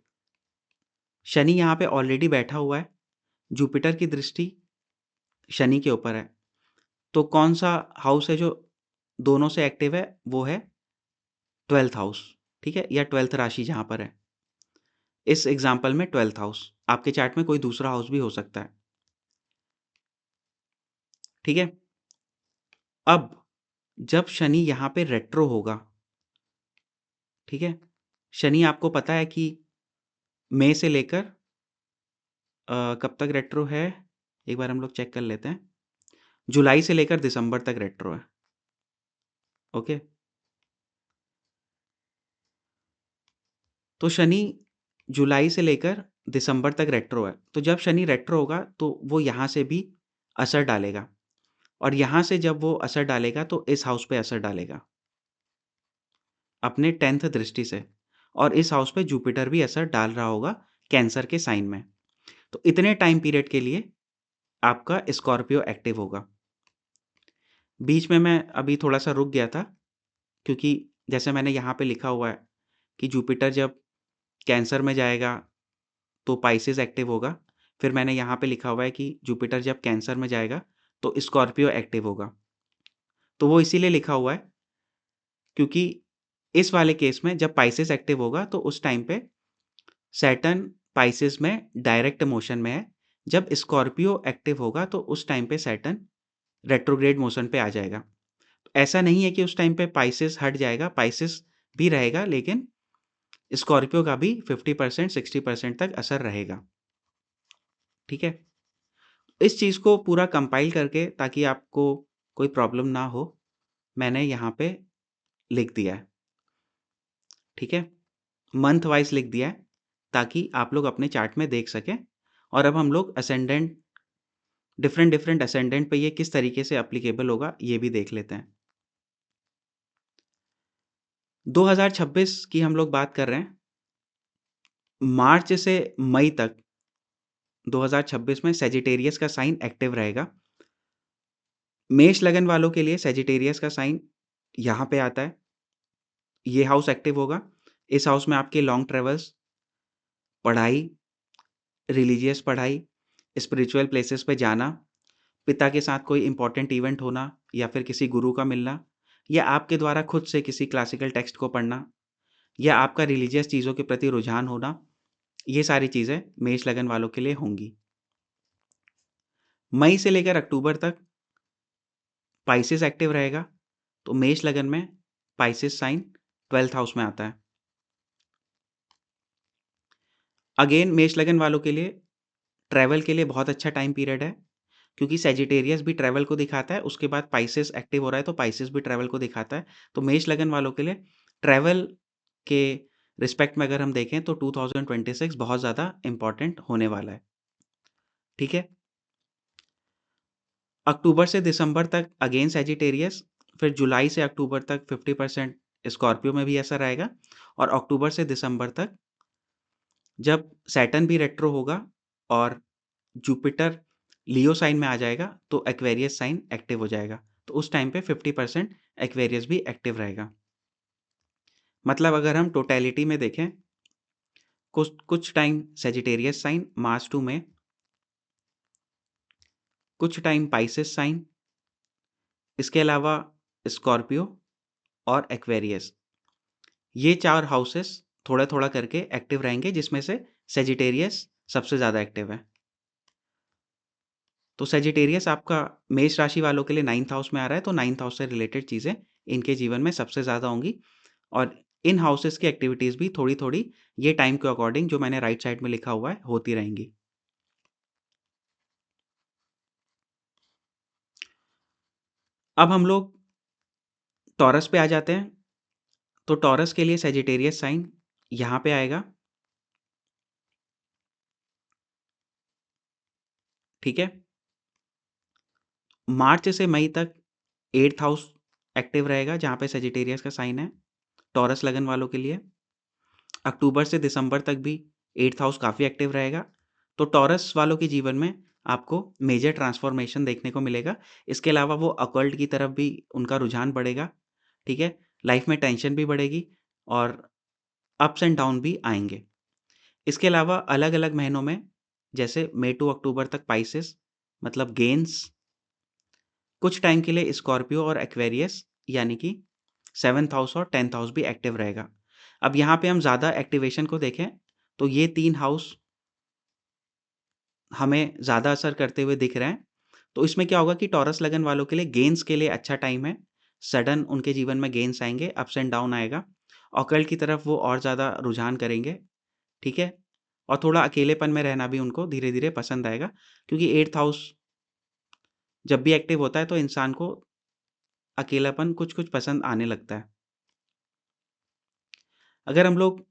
शनि यहाँ पे ऑलरेडी बैठा हुआ है, जुपिटर की दृष्टि शनि के ऊपर है, तो कौन सा हाउस है जो दोनों से एक्टिव है? वो है 12th हाउस, ठीक है, या 12th राशि जहाँ पर है। इस एग्जाम्पल में 12th हाउस, आपके चार्ट में कोई दूसरा हाउस भी हो सकता है, ठीक है। अब जब शनि यहाँ पे रेट्रो होगा, ठीक है, शनि आपको पता है कि मई से लेकर कब तक रेट्रो है, एक बार हम लोग चेक कर लेते हैं। जुलाई से लेकर दिसंबर तक रेट्रो है, ओके। तो शनि जुलाई से लेकर दिसंबर तक रेट्रो है, तो जब शनि रेट्रो होगा तो वो यहाँ से भी असर डालेगा, और यहाँ से जब वो असर डालेगा तो इस हाउस पे असर डालेगा अपने 10th दृष्टि से, और इस हाउस पे जुपिटर भी असर डाल रहा होगा कैंसर के साइन में। तो इतने टाइम पीरियड के लिए आपका स्कॉर्पियो एक्टिव होगा। बीच में मैं अभी थोड़ा सा रुक गया था, क्योंकि जैसे मैंने यहाँ पे लिखा हुआ है कि जुपिटर जब कैंसर में जाएगा तो पाइसेस एक्टिव होगा, फिर मैंने यहाँ पे लिखा हुआ है कि जुपिटर जब कैंसर में जाएगा तो स्कॉर्पियो एक्टिव होगा। तो वो इसीलिए लिखा हुआ है क्योंकि इस वाले केस में जब पाइसेस एक्टिव होगा तो उस टाइम पे सैटर्न पाइसेस में डायरेक्ट मोशन में है, जब स्कॉर्पियो एक्टिव होगा तो उस टाइम पे सैटर्न रेट्रोग्रेड मोशन पे आ जाएगा। ऐसा नहीं है कि उस टाइम पे पाइसेस हट जाएगा, पाइसेस भी रहेगा, लेकिन स्कॉर्पियो का भी 50% 60% तक असर रहेगा, ठीक है। इस चीज़ को पूरा कंपाइल करके, ताकि आपको कोई प्रॉब्लम ना हो, मैंने यहाँ पे लिख दिया है, ठीक है, मंथ वाइज लिख दिया है, ताकि आप लोग अपने चार्ट में देख सकें। और अब हम लोग असेंडेंट, डिफरेंट डिफरेंट असेंडेंट पे ये किस तरीके से एप्लीकेबल होगा ये भी देख लेते हैं। 2026 की हम लोग बात कर रहे हैं, मार्च से मई तक 2026 में सैजिटेरियस का साइन एक्टिव रहेगा। मेष लगन वालों के लिए सैजिटेरियस का साइन यहाँ पे आता है, ये हाउस एक्टिव होगा। इस हाउस में आपके लॉन्ग ट्रेवल्स, पढ़ाई, रिलीजियस पढ़ाई, स्पिरिचुअल प्लेसेस पे जाना, पिता के साथ कोई इंपॉर्टेंट इवेंट होना, या फिर किसी गुरु का मिलना, या आपके द्वारा खुद से किसी क्लासिकल टेक्स्ट को पढ़ना, या आपका रिलीजियस चीज़ों के प्रति रुझान होना, ये सारी चीज़ें मेष लगन वालों के लिए होंगी। मई से लेकर अक्टूबर तक पाइसेस एक्टिव रहेगा, तो मेष लगन में पाइसेस साइन 12th हाउस में आता है। अगेन मेष लगन वालों के लिए ट्रैवल के लिए बहुत अच्छा टाइम पीरियड है, क्योंकि सैजिटेरियस भी ट्रैवल को दिखाता है, उसके बाद पाइसेस एक्टिव हो रहा है तो पाइसेस भी ट्रैवल को दिखाता है। तो मेष लगन वालों के लिए ट्रैवल के रिस्पेक्ट में अगर हम देखें तो 2026 बहुत ज़्यादा इंपॉर्टेंट होने वाला है, ठीक है। अक्टूबर से दिसंबर तक अगेन सैजिटेरियस, फिर जुलाई से अक्टूबर तक 50% स्कॉर्पियो में भी ऐसा रहेगा, और अक्टूबर से दिसंबर तक जब सैटर्न भी रेट्रो होगा और जुपिटर लियो साइन में आ जाएगा तो एक्वेरियस साइन एक्टिव हो जाएगा, तो उस टाइम पे 50% एक्वेरियस भी एक्टिव रहेगा। मतलब अगर हम टोटलिटी में देखें, कुछ कुछ time Sagittarius sign March to में, कुछ टाइम पाइसेस साइन, इसके अलावा स्कॉर्पियो और एक्वेरियस, ये 4 हाउसेस थोड़ा थोड़ा करके एक्टिव रहेंगे, जिसमें से सैजिटेरियस सबसे ज़्यादा एक्टिव है। तो सैजिटेरियस आपका मेष राशि वालों के लिए 9th हाउस में आ रहा है, तो 9th हाउस से रिलेटेड चीज़ें इनके जीवन में सबसे ज़्यादा होंगी, और इन हाउसेस की एक्टिविटीज़ भी थोड़ी-थोड़ी ये टाइम के अकॉर्डिंग, जो मैंने राइट साइड में लिखा हुआ है, होती रहेंगी। अब हम लोग टॉरस पे आ जाते हैं, तो टॉरस के लिए सैजिटेरियस साइन यहाँ पे आएगा, ठीक है। मार्च से मई तक 8th हाउस एक्टिव रहेगा, जहाँ पे सैजिटेरियस का साइन है, टॉरस लगन वालों के लिए। अक्टूबर से दिसंबर तक भी 8th हाउस काफ़ी एक्टिव रहेगा, तो टॉरस वालों के जीवन में आपको मेजर ट्रांसफ़ॉर्मेशन देखने को मिलेगा। इसके अलावा वो ऑकल्ट की तरफ भी उनका रुझान बढ़ेगा, ठीक है? लाइफ़ में टेंशन भी बढ़ेगी और अप्स एंड डाउन भी आएँगे। इसके अलावा अलग-अलग महीनों में जैसे मई टू अक्टूबर तक पाइसेस मतलब गेन्स, कुछ टाइम के लिए स्कॉर्पियो और एक्वेरियस यानी कि 7th हाउस और 10th हाउस भी एक्टिव रहेगा। अब यहाँ पे हम ज़्यादा एक्टिवेशन को देखें, तो ये 3 हाउस हमें ज़्यादा असर करते हुए दिख रहे हैं। तो इसमें क्या होगा कि टॉरस लगन वालों के लिए गेन्स के लिए अच्छा टाइम है। सडन उनके जीवन में गेन्स आएँगे, अप्स एंड डाउन आएगा। ऑकल्ट की तरफ वो और ज़्यादा रुझान करेंगे, ठीक है? और थोड़ा अकेलेपन में रहना भी उनको धीरे-धीरे पसंद आएगा क्योंकि 8th हाउस जब भी एक्टिव होता है तो इंसान को अकेलापन कुछ-कुछ पसंद आने लगता है। अगर हम लोग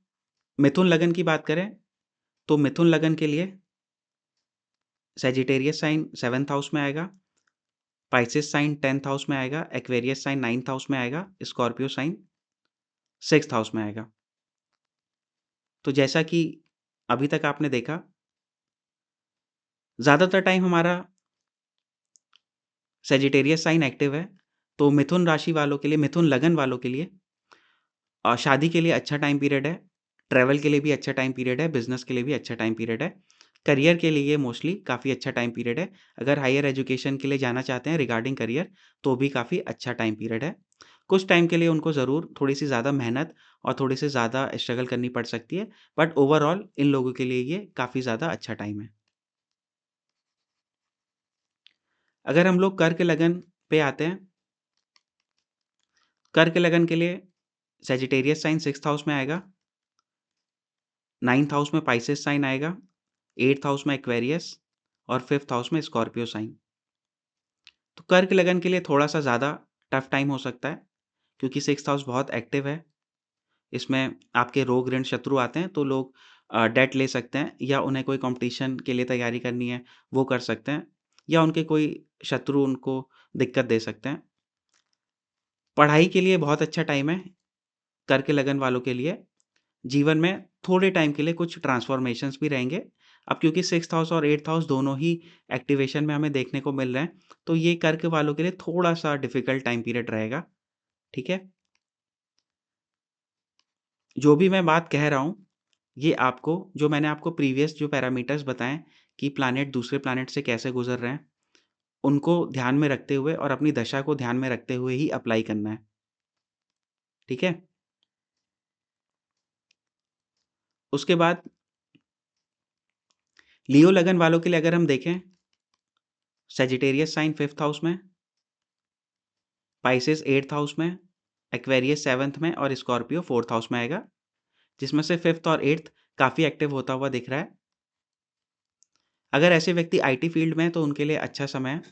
मिथुन लगन की बात करें, तो मिथुन लगन के लिए सैजिटेरियस साइन 7th हाउस में आएगा, पाइसेस साइन 10th हाउस में आएगा, एक्वेरियस साइन 9th हाउस में आएगा, स्कॉर्पियो साइन 6th हाउस में आएगा। तो जैसा कि अभी तक आपने देखा, ज़्यादातर टाइम हमारा सैजिटेरियस साइन एक्टिव है, तो मिथुन राशि वालों के लिए, मिथुन लगन वालों के लिए शादी के लिए अच्छा टाइम पीरियड है, ट्रैवल के लिए भी अच्छा टाइम पीरियड है, बिज़नेस के लिए भी अच्छा टाइम पीरियड है। करियर के लिए मोस्टली काफ़ी अच्छा टाइम पीरियड है। अगर हायर एजुकेशन के लिए जाना चाहते हैं रिगार्डिंग करियर, तो भी काफ़ी अच्छा टाइम पीरियड है। कुछ टाइम के लिए उनको ज़रूर थोड़ी-सी ज़्यादा मेहनत और थोड़ी-सी ज़्यादा स्ट्रगल करनी पड़ सकती है, बट ओवरऑल इन लोगों के लिए ये काफ़ी ज़्यादा अच्छा टाइम है। अगर हम लोग कर्क लगन पे आते हैं, कर्क लगन के लिए सैजिटेरियस साइन 6th हाउस में आएगा, 9th हाउस में पाइसेस साइन आएगा, 8th हाउस में एक्वेरियस और 5th हाउस में स्कॉर्पियो साइन। तो कर्क लगन के लिए थोड़ा-सा ज़्यादा टफ टाइम हो सकता है क्योंकि 6th हाउस बहुत एक्टिव है। इसमें आपके रोग, ऋण, शत्रु आते हैं तो लोग डेट ले सकते हैं या उन्हें कोई कॉम्पिटिशन के लिए तैयारी करनी है, वो कर सकते हैं या उनके कोई शत्रु उनको दिक्कत दे सकते हैं। पढ़ाई के लिए बहुत अच्छा टाइम है, कर्क लगन वालों के लिए। जीवन में थोड़े टाइम के लिए कुछ ट्रांसफ़ॉर्मेशंस भी रहेंगे। अब क्योंकि 6th हाउस और 8th हाउस दोनों ही एक्टिवेशन में हमें देखने को मिल रहे हैं, तो ये कर्क वालों के लिए थोड़ा-सा डिफ़िकल्ट टाइम पीरियड रहेगा, ठीक है? जो भी मैं बात कह रहा हूँ, ये आपको जो मैंने आपको प्रीवियस जो पैरामीटर्स बताएँ कि प्लैनेट दूसरे प्लैनेट से कैसे गुज़र रहे हैं, उनको ध्यान में रखते हुए और अपनी दशा को ध्यान में रखते हुए ही अप्लाई करना है, ठीक है? उसके बाद लियो लगन वालों के लिए अगर हम देखें, सैजिटेरियस साइन 5th हाउस में, पाइसेस 8th हाउस में, एक्वेरियस 7th में और स्कॉर्पियो 4th हाउस में आएगा, जिसमें से 5th और 8th काफ़ी एक्टिव होता हुआ दिख रहा है। अगर ऐसे व्यक्ति आईटी फील्ड में हैं, तो उनके लिए अच्छा समय है।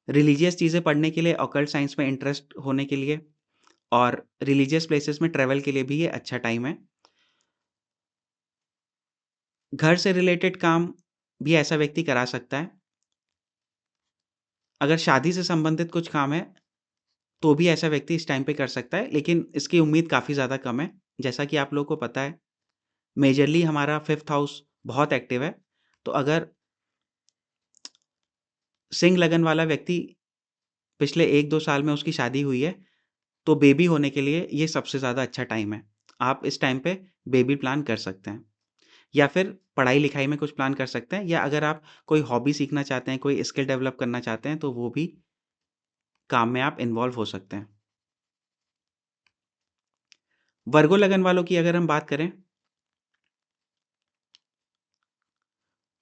रिलीजियस चीज़ें पढ़ने के लिए, ऑकल्ट साइंस में इंटरेस्ट होने के लिए और रिलीजियस प्लेसेस में ट्रैवल के लिए भी ये अच्छा टाइम है। घर से रिलेटेड काम भी ऐसा व्यक्ति करा सकता है। अगर शादी से संबंधित कुछ काम है, तो भी ऐसा व्यक्ति इस टाइम पे कर सकता है, लेकिन इसकी उम्मीद काफ़ी ज़्यादा कम है। जैसा कि आप लोगों को पता है, मेजरली हमारा 5th हाउस बहुत एक्टिव है, तो अगर सिंह लगन वाला व्यक्ति पिछले 1-2 साल में उसकी शादी हुई है, तो बेबी होने के लिए ये सबसे ज़्यादा अच्छा टाइम है। आप इस टाइम पे बेबी प्लान कर सकते हैं या फिर पढ़ाई-लिखाई में कुछ प्लान कर सकते हैं या अगर आप कोई हॉबी सीखना चाहते हैं, कोई स्किल डेवलप करना चाहते हैं, तो वो भी काम में आप इन्वॉल्व हो सकते हैं। वर्गो लगन वालों की अगर हम बात करें,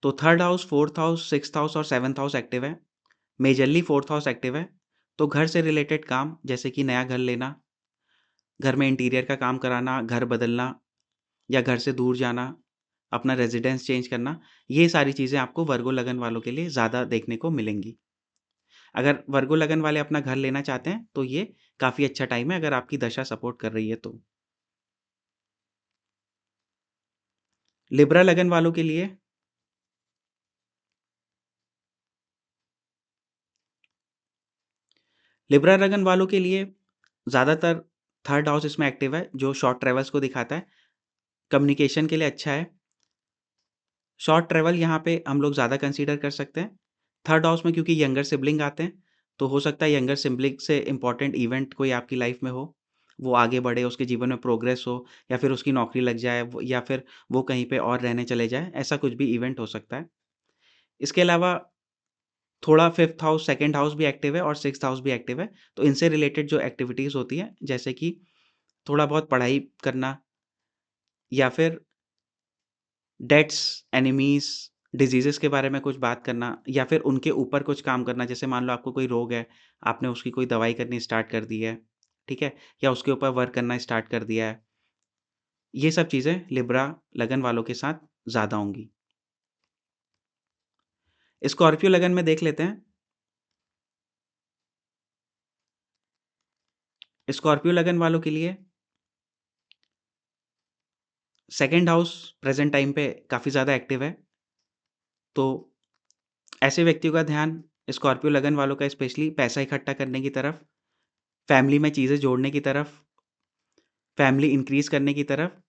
तो 3rd house, 4th house, 6th house और 7th हाउस एक्टिव है। मेजरली 4th हाउस एक्टिव है, तो घर से रिलेटेड काम जैसे कि नया घर लेना, घर में इंटीरियर का काम कराना, घर बदलना या घर से दूर जाना, अपना रेज़िडेंस चेंज करना, ये सारी चीज़ें आपको वर्गो लगन वालों के लिए ज़्यादा देखने को मिलेंगी। अगर वर्गो लगन वाले अपना घर लेना चाहते हैं, तो ये काफ़ी अच्छा टाइम है अगर आपकी दशा सपोर्ट कर रही है तो। लिब्रा लगन वालों के लिए लिब्रा लगन वालों के लिए ज़्यादातर 3rd हाउस इसमें एक्टिव है, जो शॉर्ट ट्रैवल्स को दिखाता है। कम्युनिकेशन के लिए अच्छा है। शॉर्ट ट्रैवल यहाँ पे हम लोग ज़्यादा कंसीडर कर सकते हैं। थर्ड हाउस में क्योंकि यंगर सिबलिंग आते हैं, तो हो सकता है यंगर सिबलिंग से इम्पोर्टेंट इवेंट कोई आपकी लाइफ में हो, वो आगे बढ़े, उसके जीवन में प्रोग्रेस हो या फिर उसकी नौकरी लग जाए या फिर वो कहीं पे और रहने चले जाए, ऐसा कुछ भी इवेंट हो सकता है। इसके अलावा थोड़ा फिफ्थ हाउस, सेकंड हाउस भी एक्टिव है और सिक्स्थ हाउस भी एक्टिव है, तो इनसे रिलेटेड जो एक्टिविटीज़ होती हैं, जैसे कि थोड़ा बहुत पढ़ाई करना या फिर डेट्स, एनिमीज़, डिज़ीज़ेज़ के बारे में कुछ बात करना या फिर उनके ऊपर कुछ काम करना। जैसे मान लो आपको कोई रोग है, आपने उसकी कोई दवाई करनी स्टार्ट कर दी है, ठीक है? या उसके ऊपर वर्क करना स्टार्ट कर दिया है। ये सब चीज़ें लिब्रा लगन वालों के साथ ज़्यादा होंगी। स्कॉर्पियो लगन में देख लेते हैं। स्कॉर्पियो लगन वालों के लिए सेकंड हाउस प्रेज़ेंट टाइम पे काफ़ी ज़्यादा एक्टिव है। तो ऐसे व्यक्तियों का ध्यान स्कॉर्पियो लगन वालों का स्पेशली पैसा इकट्ठा करने की तरफ, फैमिली में चीज़ें जोड़ने की तरफ, फैमिली इंक्रीज़ करने की तरफ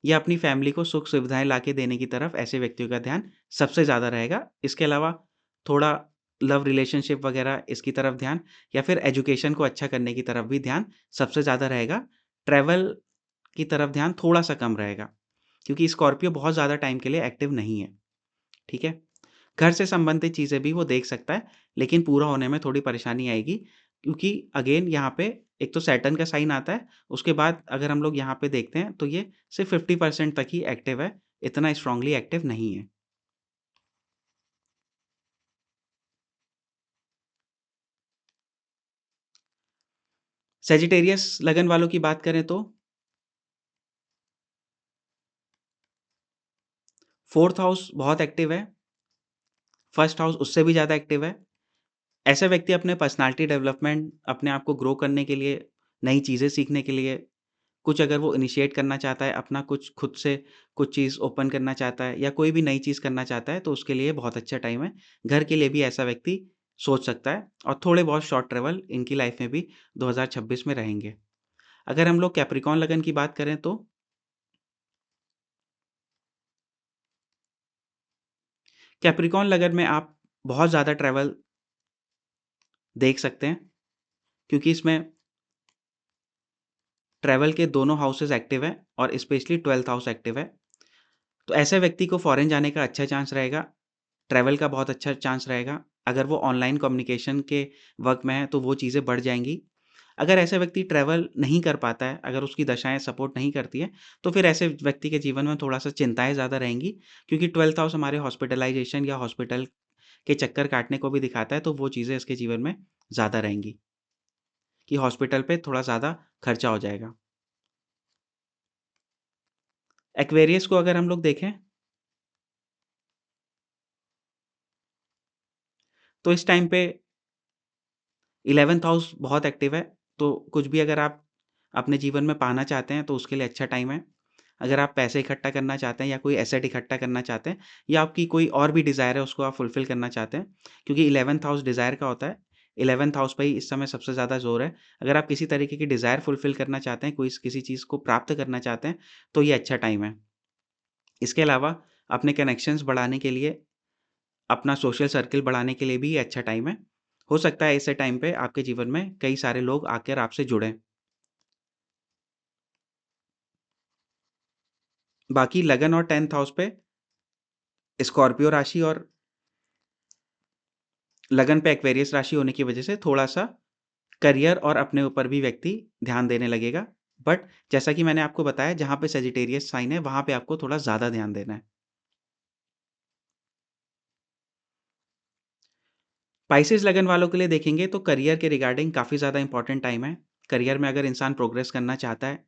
या अपनी फैमिली को सुख-सुविधाएँ लाके देने की तरफ ऐसे व्यक्तियों का ध्यान सबसे ज़्यादा रहेगा। इसके अलावा थोड़ा लव रिलेशनशिप वगैरह इसकी तरफ ध्यान या फिर एजुकेशन को अच्छा करने की तरफ भी ध्यान सबसे ज़्यादा रहेगा। ट्रैवल की तरफ ध्यान थोड़ा-सा कम रहेगा, क्योंकि स्कॉर्पियो बहुत ज़्यादा टाइम के लिए एक्टिव नहीं है, ठीक है? घर से संबंधित चीज़ें भी वो देख सकता है, लेकिन पूरा होने में थोड़ी परेशानी आएगी, क्योंकि अगेन यहाँ पे एक तो सैटर्न का साइन आता है, उसके बाद अगर हम लोग यहाँ पे देखते हैं, तो ये सिर्फ़ 50% तक ही एक्टिव है, इतना स्ट्रॉन्गली एक्टिव नहीं है। सैजिटेरियस लगन वालों की बात करें तो फोर्थ हाउस बहुत एक्टिव है, फर्स्ट हाउस उससे भी ज़्यादा एक्टिव है। ऐसे व्यक्ति अपने पर्सनैलिटी डेवलपमेंट, अपने आप को ग्रो करने के लिए, नई चीज़ें सीखने के लिए, कुछ अगर वो इनिशिएट करना चाहता है, अपना कुछ खुद से कुछ चीज़ ओपन करना चाहता है या कोई भी नई चीज़ करना चाहता है, तो उसके लिए बहुत अच्छा टाइम है। घर के लिए भी ऐसा व्यक्ति सोच सकता है और थोड़े बहुत शॉर्ट ट्रैवल इनकी लाइफ में भी 2026 में रहेंगे। अगर हम लोग कैप्रिकॉर्न लगन की बात करें तो कैप्रिकॉर्न लगन में आप बहुत ज़्यादा ट्रैवल देख सकते हैं, क्योंकि इसमें ट्रैवल के दोनों हाउसेज़ एक्टिव हैं और स्पेशली 12th हाउस एक्टिव है। तो ऐसे व्यक्ति को फ़ॉरेन जाने का अच्छा चांस रहेगा, ट्रैवल का बहुत अच्छा चांस रहेगा। अगर वो ऑनलाइन कम्युनिकेशन के वर्क में है, तो वो चीज़ें बढ़ जाएँगी। अगर ऐसा व्यक्ति ट्रैवल नहीं कर पाता है, अगर उसकी दशाएँ सपोर्ट नहीं करती हैं, तो फिर ऐसे व्यक्ति के जीवन में थोड़ा-सा चिंताएँ ज़्यादा रहेंगी, क्योंकि 12th हाउस हमारे हॉस्पिटलाइज़ेशन या हॉस्पिटल के चक्कर काटने को भी दिखाता है, तो वो चीज़ें इसके जीवन में ज़्यादा रहेंगी कि हॉस्पिटल पे थोड़ा ज़्यादा खर्चा हो जाएगा। एक्वेरियस को अगर हम लोग देखें, तो इस टाइम पे 11th हाउस बहुत एक्टिव है, तो कुछ भी अगर आप अपने जीवन में पाना चाहते हैं, तो उसके लिए अच्छा टाइम है। अगर आप पैसे इकट्ठा करना चाहते हैं या कोई एसेट इकट्ठा करना चाहते हैं या आपकी कोई और भी डिज़ायर है, उसको आप फुलफ़िल करना चाहते हैं, क्योंकि 11th हाउस डिज़ायर का होता है। 11th हाउस पे ही इस समय सबसे ज़्यादा ज़ोर है। अगर आप किसी तरीके की डिज़ायर फुलफ़िल करना चाहते हैं, कोई किसी चीज़ को प्राप्त करना चाहते हैं, तो ये अच्छा टाइम है। इसके अलावा अपने कनेक्शंस बढ़ाने के लिए, अपना सोशल सर्किल बढ़ाने के लिए भी ये अच्छा टाइम है। हो सकता है ऐसे टाइम पे आपके जीवन में कई सारे लोग आकर आपसे जुड़ें। बाकी लगन और 10th हाउस पे स्कॉर्पियो राशि और लगन पे एक्वेरियस राशि होने की वजह से थोड़ा-सा करियर और अपने ऊपर भी व्यक्ति ध्यान देने लगेगा। बट जैसा कि मैंने आपको बताया, जहाँ पे सजिटेरियस साइन है, वहाँ पे आपको थोड़ा ज़्यादा ध्यान देना है। स्पाइसेस लगन वालों के लिए देखेंगे तो करियर के रिगार्डिंग काफ़ी ज़्यादा इंपॉर्टेंट टाइम है। करियर में अगर इंसान प्रोग्रेस करना चाहता है,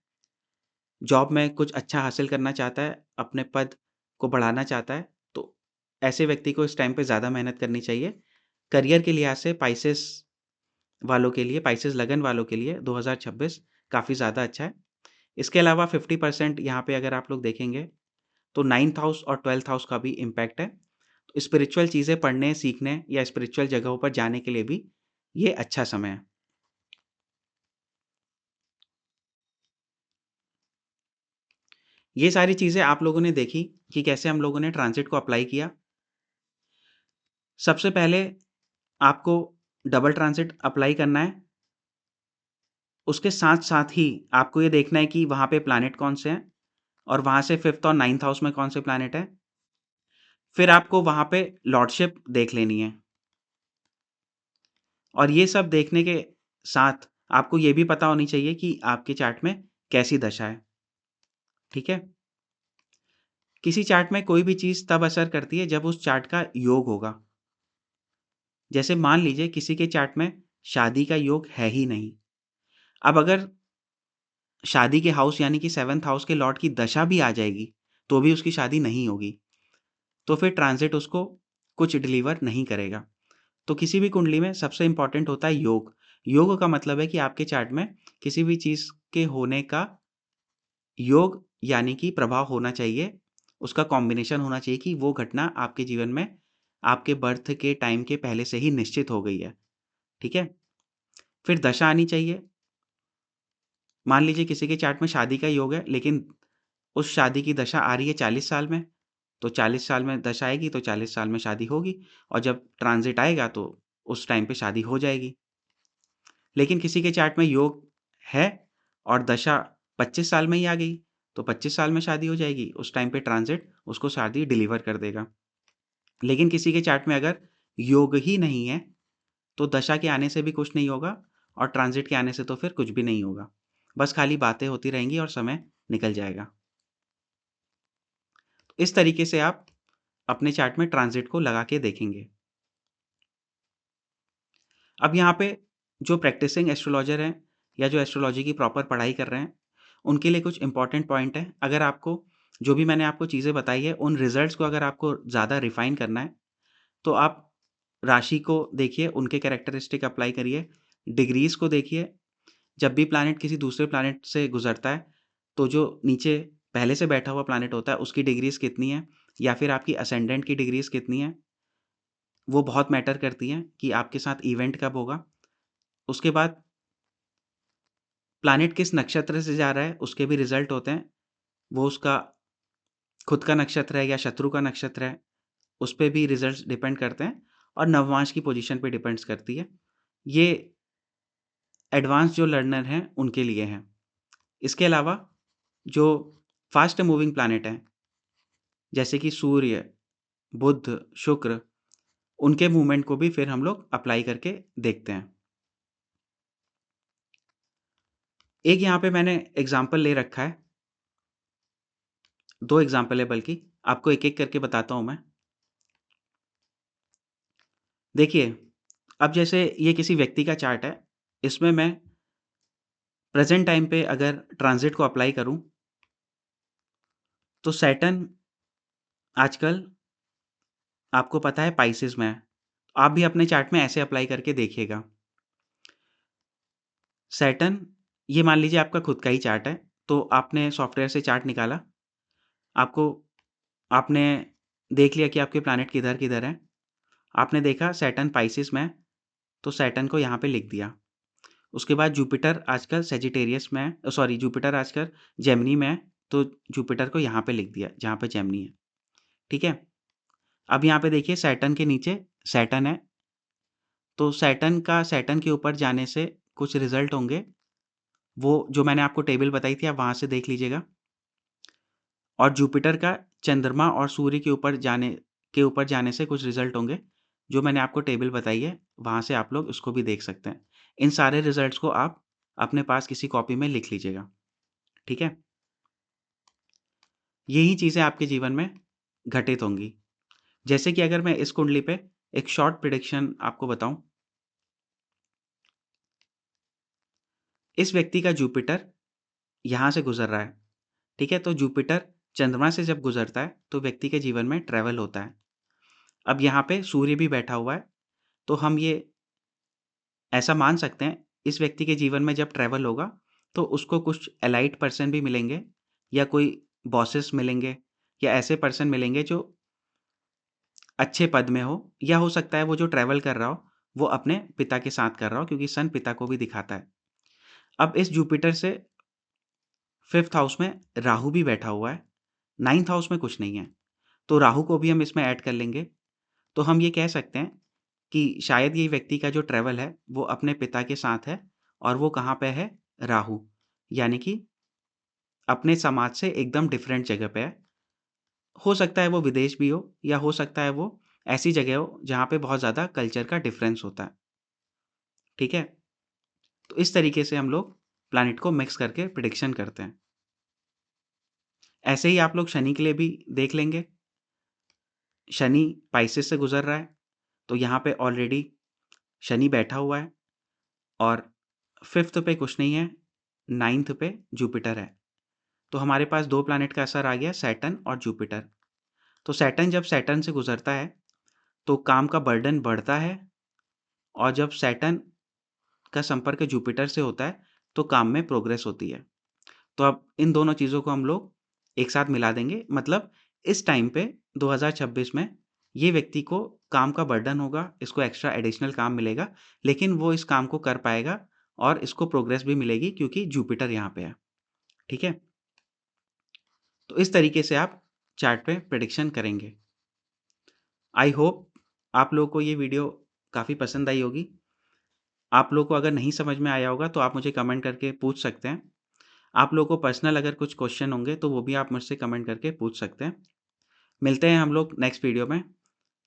जॉब में कुछ अच्छा हासिल करना चाहता है, अपने पद को बढ़ाना चाहता है, तो ऐसे व्यक्ति को इस टाइम पे ज़्यादा मेहनत करनी चाहिए। करियर के लिहाज से स्पाइसेस वालों के लिए, स्पाइसेस लगन वालों के लिए 2026 काफ़ी ज़्यादा अच्छा है। इसके अलावा 50% यहाँ पे अगर आप लोग देखेंगे, तो 9th हाउस और 12th हाउस का भी इम्पैक्ट है। तो स्पिरिचुअल चीज़ें पढ़ने, सीखने या स्पिरिचुअल जगहों पर जाने के लिए भी ये अच्छा समय है। ये सारी चीज़ें आप लोगों ने देखी कि कैसे हम लोगों ने ट्रांज़िट को अप्लाई किया। सबसे पहले आपको डबल ट्रांज़िट अप्लाई करना है। उसके साथ-साथ ही आपको ये देखना है कि वहाँ पे प्लैनेट कौन से हैं और वहाँ से 5th और 9th हाउस में कौन से प्लैनेट हैं। फिर आपको वहाँ पे लॉर्डशिप देख लेनी है और ये सब देखने के साथ आपको ये भी पता होनी चाहिए कि आपके चार्ट में कैसी दशा है, ठीक है? किसी चार्ट में कोई भी चीज़ तब असर करती है जब उस चार्ट का योग होगा। जैसे मान लीजिए किसी के चार्ट में शादी का योग है ही नहीं। अब अगर शादी के हाउस यानी कि 7th हाउस के लॉर्ड की दशा भी आ जाएगी, तो भी उसकी शादी नहीं होगी। तो फिर ट्रांज़िट उसको कुछ डिलीवर नहीं करेगा। तो किसी भी कुंडली में सबसे इम्पोर्टेंट होता है योग। योग का मतलब है कि आपके चार्ट में किसी भी चीज़ के होने का योग यानी कि प्रभाव होना चाहिए, उसका कॉम्बिनेशन होना चाहिए कि वो घटना आपके जीवन में आपके बर्थ के टाइम के पहले से ही निश्चित हो गई है, ठीक है? फिर दशा आनी चाहिए। मान लीजिए किसी के चार्ट में शादी का योग है, लेकिन उस शादी की दशा आ रही है 40 साल में, तो 40 साल में दशा आएगी तो 40 साल में शादी होगी और जब ट्रांज़िट आएगा तो उस टाइम पे शादी हो जाएगी। लेकिन किसी के चार्ट में योग है और दशा 25 साल में ही आ गई, तो 25 साल में शादी हो जाएगी, उस टाइम पे ट्रांज़िट उसको शादी डिलीवर कर देगा। लेकिन किसी के चार्ट में अगर योग ही नहीं है, तो दशा के आने से भी कुछ नहीं होगा और ट्रांज़िट के आने से तो फिर कुछ भी नहीं होगा। बस खाली बातें होती रहेंगी और समय निकल जाएगा। इस तरीके से आप अपने चार्ट में ट्रांज़िट को लगा के देखेंगे। अब यहाँ पे जो प्रैक्टिसिंग एस्ट्रोलॉजर हैं या जो एस्ट्रोलॉजी की प्रॉपर पढ़ाई कर रहे हैं, उनके लिए कुछ इम्पोर्टेंट पॉइंट हैं। अगर आपको जो भी मैंने आपको चीज़ें बताई है, उन रिज़ल्ट्स को अगर आपको ज़्यादा रिफ़ाइन करना है, तो आप राशि को देखिए, उनके कैरेक्टरिस्टिक अप्लाई करिए, डिग्रीज़ को देखिए। जब भी प्लैनेट किसी दूसरे प्लैनेट से गुज़रता है, तो जो नीचे पहले से बैठा हुआ प्लैनेट होता है, उसकी डिग्रीज़ कितनी है या फिर आपकी असेंडेंट की डिग्रीज़ कितनी है, वो बहुत मैटर करती हैं कि आपके साथ इवेंट कब होगा। उसके बाद प्लैनेट किस नक्षत्र से जा रहा है, उसके भी रिज़ल्ट होते हैं। वो उसका खुद का नक्षत्र है या शत्रु का नक्षत्र है, उस पे भी रिज़ल्ट्स डिपेंड करते हैं और नवमांश की पोज़ीशन पे डिपेंड्स करती है। ये एडवांस जो लर्नर हैं, उनके लिए हैं। इसके अलावा जो फ़ास्ट मूविंग प्लैनेट हैं, जैसे कि सूर्य, बुध, शुक्र, उनके मूवमेंट को भी फिर हम लोग अप्लाई करके देखते हैं। एक यहाँ पे मैंने एग्ज़ाम्पल ले रखा है, 2 एग्ज़ाम्पल है बल्कि, आपको एक-एक करके बताता हूँ मैं। देखिए, अब जैसे ये किसी व्यक्ति का चार्ट है, इसमें मैं प्रेज़ेंट टाइम पे अगर ट्रांज़िट को अप्लाई करूँ, तो सैटर्न आजकल आपको पता है पाइसेस में है। आप भी अपने चार्ट में ऐसे अप्लाई करके देखिएगा। सैटर्न ये मान लीजिए आपका खुद का ही चार्ट है, तो आपने सॉफ्टवेयर से चार्ट निकाला, आपको आपने देख लिया कि आपके प्लैनेट किधर-किधर हैं। आपने देखा सैटर्न पाइसेस में है, तो सैटर्न को यहाँ पे लिख दिया। उसके बाद जुपिटर आजकल सैजिटेरियस में है, सॉरी जुपिटर आजकल जेमिनी में है, तो जुपिटर को यहाँ पे लिख दिया, जहाँ पे जेमिनी है। ठीक है? अब यहाँ पे देखिए सैटर्न के नीचे सैटर्न है, तो सैटर्न का सैटर्न के ऊपर जाने से कुछ रिज़ल्ट होंगे। वो जो मैंने आपको टेबल बताई थी, आप वहाँ से देख लीजिएगा। और जुपिटर का चंद्रमा और सूर्य के ऊपर जाने से कुछ रिज़ल्ट होंगे। जो मैंने आपको टेबल बताई है, वहाँ से आप लोग उसको भी देख सकते हैं। इन सारे रिज़ल्ट्स को आप अपने पास किसी कॉपी में लिख लीजिएगा, ठीक है? यही चीज़ें आपके जीवन में घटित होंगी। जैसे कि अगर मैं इस कुंडली पे एक शॉर्ट प्रेडिक्शन आपको बताऊँ, इस व्यक्ति का जुपिटर यहाँ से गुज़र रहा है, ठीक है? तो जुपिटर चंद्रमा से जब गुज़रता है, तो व्यक्ति के जीवन में ट्रैवल होता है। अब यहाँ पे सूर्य भी बैठा हुआ है, तो हम ये ऐसा मान सकते हैं, इस व्यक्ति के जीवन में जब ट्रैवल होगा, तो उसको कुछ एलाइट पर्सन भी मिलेंगे या कोई बॉसेस मिलेंगे या ऐसे पर्सन मिलेंगे जो अच्छे पद में हो या हो सकता है वो जो ट्रैवल कर रहा हो, वो अपने पिता के साथ कर रहा हो क्योंकि सन पिता को भी दिखाता है। अब इस जुपिटर से 5th हाउस में राहु भी बैठा हुआ है, 9th हाउस में कुछ नहीं है, तो राहु को भी हम इसमें ऐड कर लेंगे। तो हम ये कह सकते हैं कि शायद ये व्यक्ति का जो ट्रैवल है, वो अपने पिता के साथ है और वो कहाँ पे है? राहु, यानी कि अपने समाज से एकदम डिफरेंट जगह पे है। हो सकता है वो विदेश भी हो या हो सकता है वो ऐसी जगह हो जहाँ पे बहुत ज़्यादा कल्चर का डिफरेंस होता है, ठीक है? तो इस तरीके से हम लोग प्लैनेट को मिक्स करके प्रेडिक्शन करते हैं। ऐसे ही आप लोग शनि के लिए भी देख लेंगे। शनि पाइसेस से गुज़र रहा है, तो यहाँ पे ऑलरेडी शनि बैठा हुआ है और 5th पे कुछ नहीं है, 9th पे जुपिटर है। तो हमारे पास 2 प्लैनेट का असर आ गया, सैटर्न और जुपिटर। तो सैटर्न जब सैटर्न से गुज़रता है, तो काम का बर्डन बढ़ता है और जब सैटर्न का संपर्क जुपिटर से होता है, तो काम में प्रोग्रेस होती है। तो अब इन दोनों चीज़ों को हम लोग एक साथ मिला देंगे, मतलब इस टाइम पे 2026 में ये व्यक्ति को काम का बर्डन होगा, इसको एक्स्ट्रा एडिशनल काम मिलेगा, लेकिन वो इस काम को कर पाएगा और इसको प्रोग्रेस भी मिलेगी क्योंकि जुपिटर यहाँ पे है, ठीक है? तो इस तरीके से आप चार्ट पे प्रेडिक्शन करेंगे। आई होप आप लोगों को ये वीडियो काफ़ी पसंद आई होगी। आप लोगों को अगर नहीं समझ में आया होगा तो आप मुझे कमेंट करके पूछ सकते हैं। आप लोगों को पर्सनल अगर कुछ क्वेश्चन होंगे तो वो भी आप मुझसे कमेंट करके पूछ सकते हैं। मिलते हैं हम लोग नेक्स्ट वीडियो में।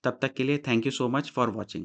तब तक के लिए thank you so much for watching.